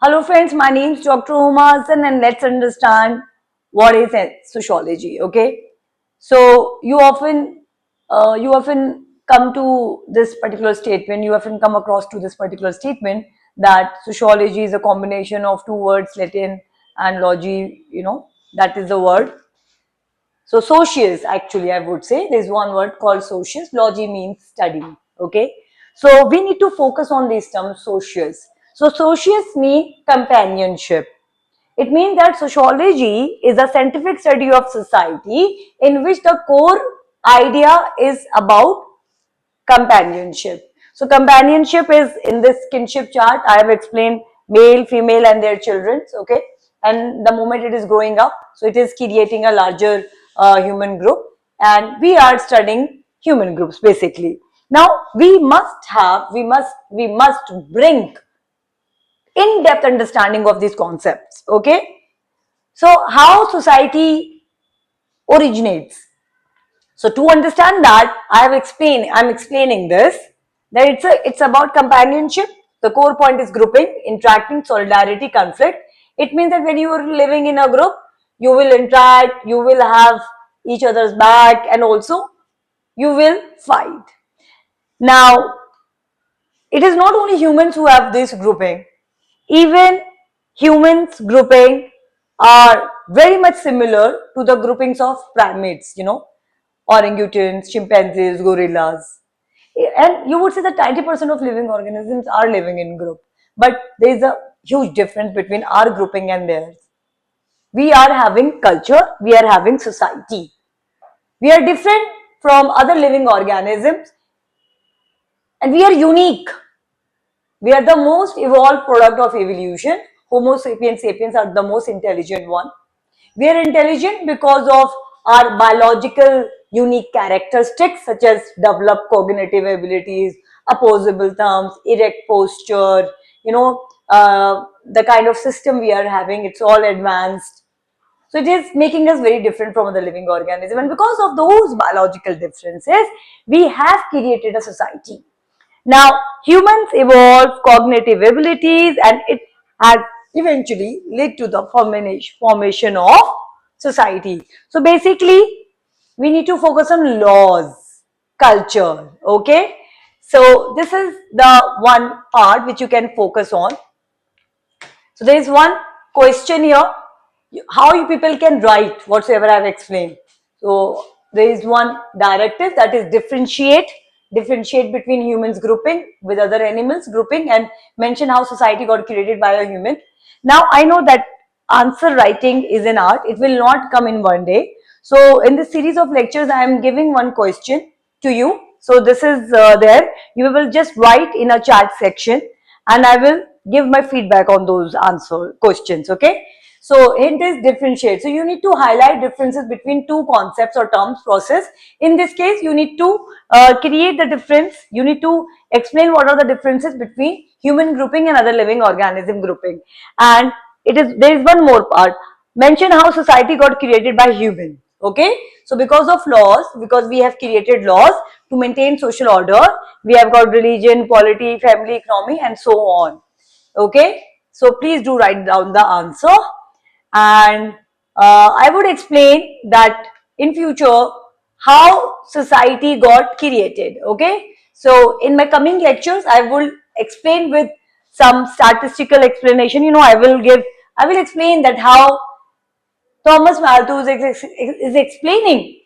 Hello friends, my name is Dr. Huma Hassan and let's understand what is sociology, okay? So you often come to this particular statement, you often come across to this particular statement that sociology is a combination of two words, Latin and logy, that is the word. So socius, actually, I would say there's one word called socius. Logy means study. Okay. So we need to focus on these terms, socius. So socius means companionship. It means that sociology is a scientific study of society in which the core idea is about companionship. So companionship is in this kinship chart. I have explained male, female and their children, okay? And the moment it is growing up, so it is creating a larger human group, and we are studying human groups basically. Now we must bring in-depth understanding of these concepts, okay? So how society originates. So to understand that, I'm explaining this, that it's about companionship. The core point is grouping, interacting, solidarity, conflict. It means that when you are living in a group, you will interact, you will have each other's back, and also you will fight. Now, it is not only humans who have this grouping, even humans grouping are very much similar to the groupings of primates, orangutans, chimpanzees, gorillas. And you would say that 90% of living organisms are living in group. But there is a huge difference between our grouping and theirs. We are having culture, we are having society. We are different from other living organisms and we are unique. We are the most evolved product of evolution. Homo sapiens sapiens are the most intelligent one. We are intelligent because of our biological unique characteristics such as developed cognitive abilities, opposable thumbs, erect posture, the kind of system we are having, it's all advanced. So it is making us very different from other living organisms. And because of those biological differences, we have created a society. Now, humans evolve cognitive abilities and it has eventually led to the formation of society. So basically, we need to focus on laws, culture, okay? So this is the one part which you can focus on. So there is one question here, how you people can write whatsoever I have explained. So there is one directive, that is differentiate between humans grouping with other animals grouping, and mention how society got created by a human. Now I know that answer writing is an art, it will not come in one day. So in this series of lectures I am giving one question to you. So this is there, you will just write in a chat section and I will give my feedback on those answer questions, okay? So hint is differentiate. So you need to highlight differences between two concepts or terms process. In this case, you need to create the difference. You need to explain what are the differences between human grouping and other living organism grouping. And there is one more part. Mention how society got created by human. Okay. So because of laws, because we have created laws to maintain social order, we have got religion, polity, family, economy, and so on. Okay. So please do write down the answer. And I would explain that in future how society got created. Okay. So in my coming lectures I will explain with some statistical explanation. I will explain that how Thomas Malthus is explaining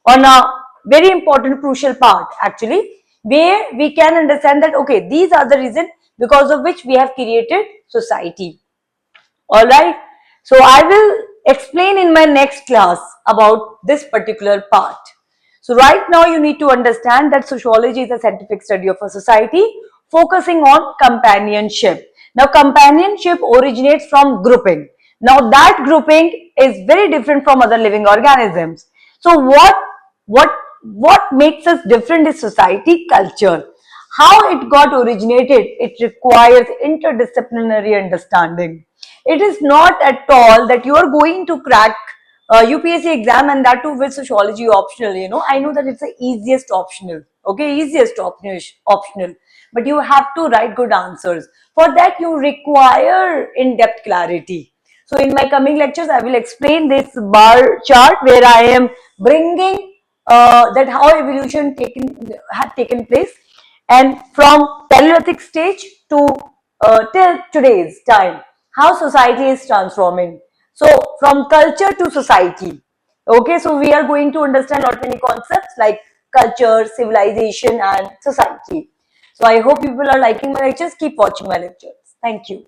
on a very important crucial part actually, where we can understand that okay, these are the reasons because of which we have created society. Alright, so I will explain in my next class about this particular part. So right now you need to understand that sociology is a scientific study of a society focusing on companionship. Now companionship originates from grouping. Now that grouping is very different from other living organisms. So what makes us different is society, culture. How it got originated, it requires interdisciplinary understanding. It is not at all that you are going to crack UPSC exam and that too with sociology optional. I know that it's the easiest optional, okay, easiest optional. but you have to write good answers. For that, you require in-depth clarity. So in my coming lectures, I will explain this bar chart where I am bringing that how evolution had taken place, and from Paleolithic stage to till today's time, how society is transforming. So from culture to society. Okay, so we are going to understand lot many concepts like culture, civilization, and society. So I hope people are liking my lectures. Keep watching my lectures. Thank you.